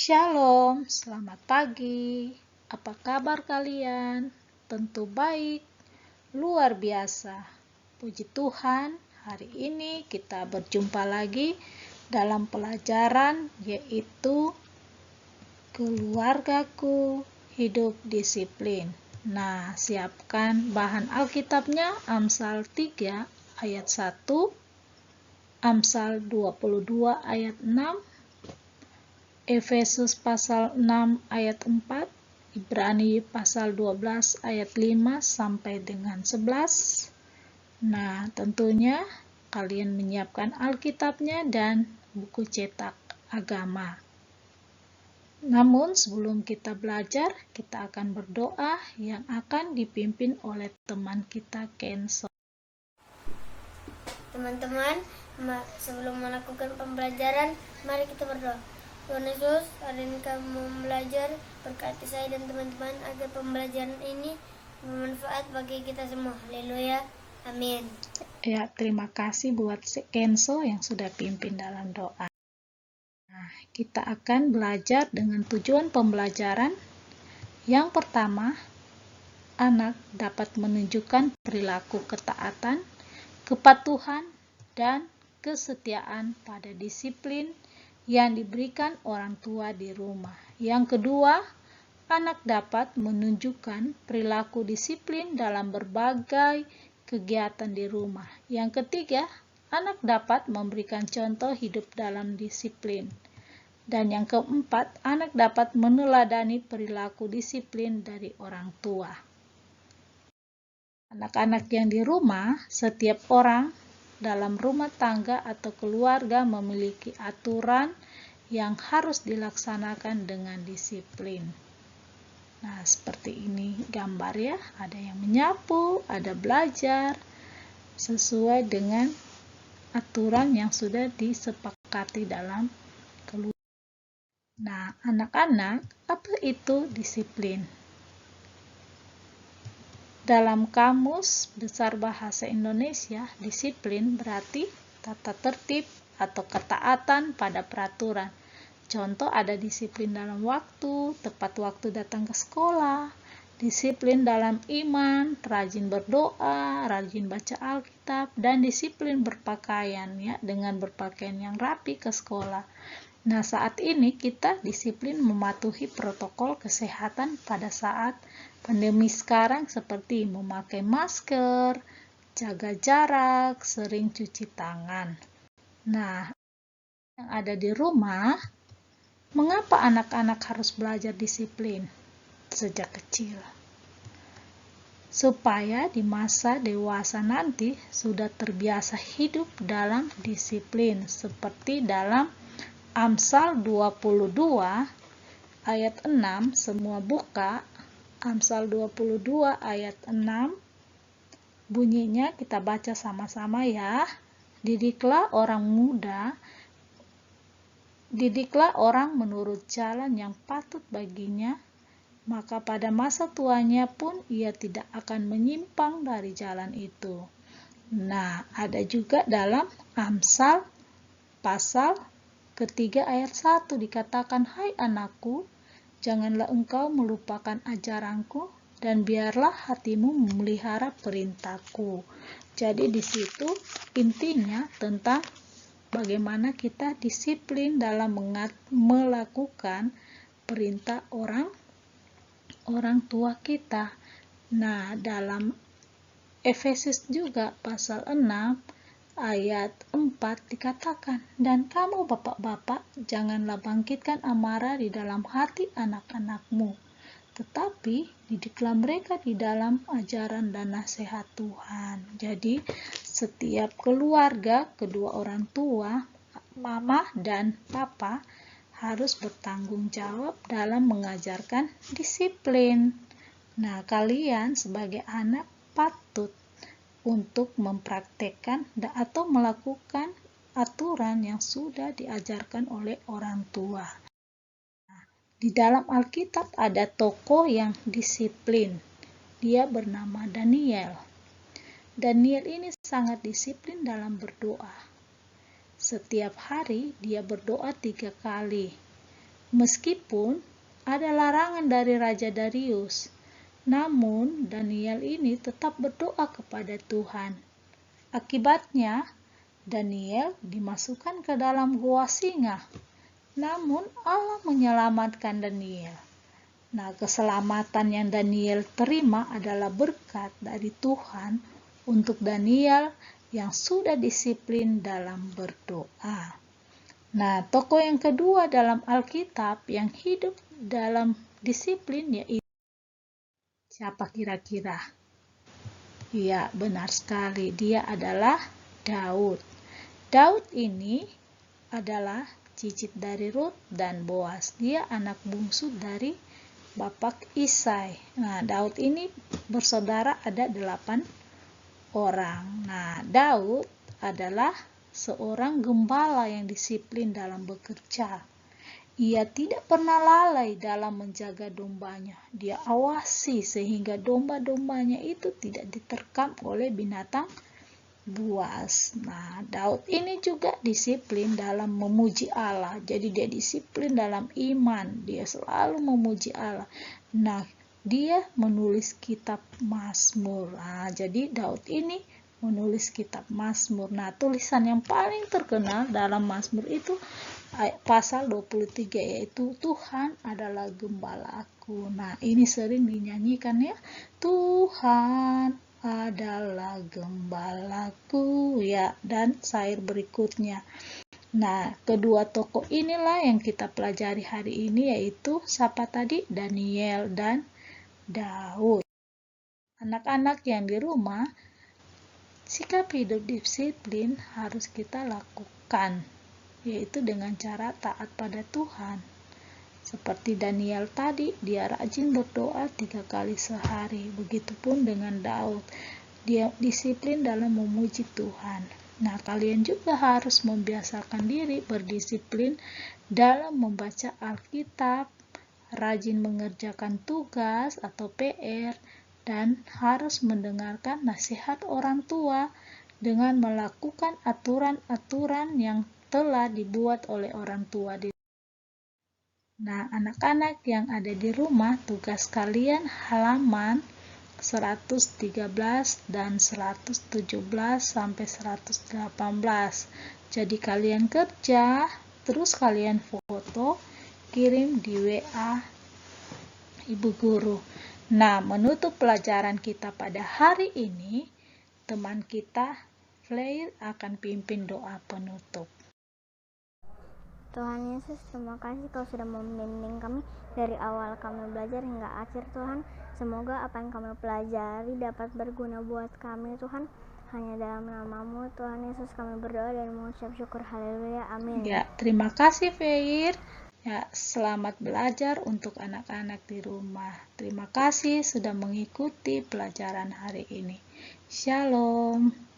Shalom, selamat pagi. Apa kabar kalian? Tentu baik, luar biasa. Puji Tuhan, hari ini kita berjumpa lagi dalam pelajaran yaitu Keluargaku Hidup Disiplin. Nah, siapkan bahan Alkitabnya, Amsal 3 ayat 1, Amsal 22 ayat 6, Efesus pasal 6 ayat 4, Ibrani pasal 12 ayat 5 sampai dengan 11. Nah, tentunya kalian menyiapkan Alkitabnya dan buku cetak agama. Namun sebelum kita belajar, kita akan berdoa yang akan dipimpin oleh teman kita Kenso. Teman-teman, sebelum melakukan pembelajaran, mari kita berdoa. Tuhan Yesus, hari ini kami belajar, berkati saya dan teman-teman agar pembelajaran ini bermanfaat bagi kita semua. Haleluya. Amin. Ya, terima kasih buat Kenso yang sudah pimpin dalam doa. Nah, kita akan belajar dengan tujuan pembelajaran. Yang pertama, anak dapat menunjukkan perilaku ketaatan, kepatuhan, dan kesetiaan pada disiplin yang diberikan orang tua di rumah. Yang kedua, anak dapat menunjukkan perilaku disiplin dalam berbagai kegiatan di rumah. Yang ketiga, anak dapat memberikan contoh hidup dalam disiplin. Dan yang keempat, anak dapat meneladani perilaku disiplin dari orang tua. Anak-anak yang di rumah, setiap orang dalam rumah tangga atau keluarga memiliki aturan yang harus dilaksanakan dengan disiplin. Nah, seperti ini gambar ya, ada yang menyapu, ada belajar, sesuai dengan aturan yang sudah disepakati dalam keluarga. Nah, anak-anak, apa itu disiplin? Dalam Kamus Besar Bahasa Indonesia, disiplin berarti tata tertib atau ketaatan pada peraturan. Contoh ada disiplin dalam waktu, tepat waktu datang ke sekolah, disiplin dalam iman, rajin berdoa, rajin baca Alkitab, dan disiplin berpakaian ya, dengan berpakaian yang rapi ke sekolah. Nah, saat ini kita disiplin mematuhi protokol kesehatan pada saat pandemi sekarang seperti memakai masker, jaga jarak, sering cuci tangan. Nah, yang ada di rumah, mengapa anak-anak harus belajar disiplin sejak kecil? Supaya di masa dewasa nanti sudah terbiasa hidup dalam disiplin, seperti dalam Amsal 22 ayat 6, semua buka. Amsal 22 ayat 6, bunyinya kita baca sama-sama ya. Didiklah orang menurut jalan yang patut baginya, maka pada masa tuanya pun ia tidak akan menyimpang dari jalan itu. Nah, ada juga dalam Amsal pasal ketiga ayat 1 dikatakan, "Hai anakku, janganlah engkau melupakan ajaranku, dan biarlah hatimu memelihara perintahku." Jadi di situ intinya tentang bagaimana kita disiplin dalam melakukan perintah orang tua kita. Nah, dalam Efesus juga pasal 6 ayat 4 dikatakan, "Dan kamu bapak-bapak, janganlah bangkitkan amarah di dalam hati anak-anakmu, tetapi didiklah mereka di dalam ajaran dan nasihat Tuhan." Jadi setiap keluarga, kedua orang tua, mama dan papa, harus bertanggung jawab dalam mengajarkan disiplin. Nah, kalian sebagai anak patut untuk mempraktekkan atau melakukan aturan yang sudah diajarkan oleh orang tua. Di dalam Alkitab ada tokoh yang disiplin. Dia bernama Daniel. Daniel ini sangat disiplin dalam berdoa. Setiap hari dia berdoa 3 kali. Meskipun ada larangan dari Raja Darius, namun Daniel ini tetap berdoa kepada Tuhan. Akibatnya, Daniel dimasukkan ke dalam gua singa. Namun Allah menyelamatkan Daniel. Nah, keselamatan yang Daniel terima adalah berkat dari Tuhan untuk Daniel yang sudah disiplin dalam berdoa. Nah, tokoh yang kedua dalam Alkitab yang hidup dalam disiplin yaitu siapa kira-kira? Ya, benar sekali. Dia adalah Daud. Daud ini adalah cicit dari Rut dan Boas. Dia anak bungsu dari Bapak Isai. Nah, Daud ini bersaudara ada 8 orang. Nah, Daud adalah seorang gembala yang disiplin dalam bekerja. Ia tidak pernah lalai dalam menjaga dombanya. Dia awasi sehingga domba-dombanya itu tidak diterkam oleh binatang buas. Nah, Daud ini juga disiplin dalam memuji Allah. Jadi dia disiplin dalam iman. Dia selalu memuji Allah. Nah, dia menulis kitab Mazmur. Nah, jadi Daud ini menulis kitab Mazmur. Nah, tulisan yang paling terkenal dalam Mazmur itu pasal 23, yaitu Tuhan adalah gembalaku. Nah, ini sering dinyanyikan ya. Tuhan adalah gembalaku ya, dan syair berikutnya. Nah, kedua tokoh inilah yang kita pelajari hari ini, yaitu siapa tadi? Daniel dan Daud. Anak-anak yang di rumah, sikap hidup disiplin harus kita lakukan, yaitu dengan cara taat pada Tuhan. Seperti Daniel tadi, dia rajin berdoa 3 kali sehari. Begitupun dengan Daud, dia disiplin dalam memuji Tuhan. Nah, kalian juga harus membiasakan diri berdisiplin dalam membaca Alkitab, rajin mengerjakan tugas atau PR, dan harus mendengarkan nasihat orang tua dengan melakukan aturan-aturan yang telah dibuat oleh orang tua. Nah, anak-anak yang ada di rumah, tugas kalian halaman 113 dan 117 sampai 118. Jadi kalian kerja, terus kalian foto, kirim di WA Ibu Guru. Nah, menutup pelajaran kita pada hari ini, teman kita Flair akan pimpin doa penutup. Tuhan Yesus, terima kasih Kau sudah membimbing kami dari awal kami belajar hingga akhir Tuhan. Semoga apa yang kami pelajari dapat berguna buat kami Tuhan. Hanya dalam nama-Mu Tuhan Yesus kami berdoa dan mengucap syukur. Haleluya, amin. Ya, terima kasih Feir. Ya, selamat belajar untuk anak-anak di rumah. Terima kasih sudah mengikuti pelajaran hari ini. Shalom.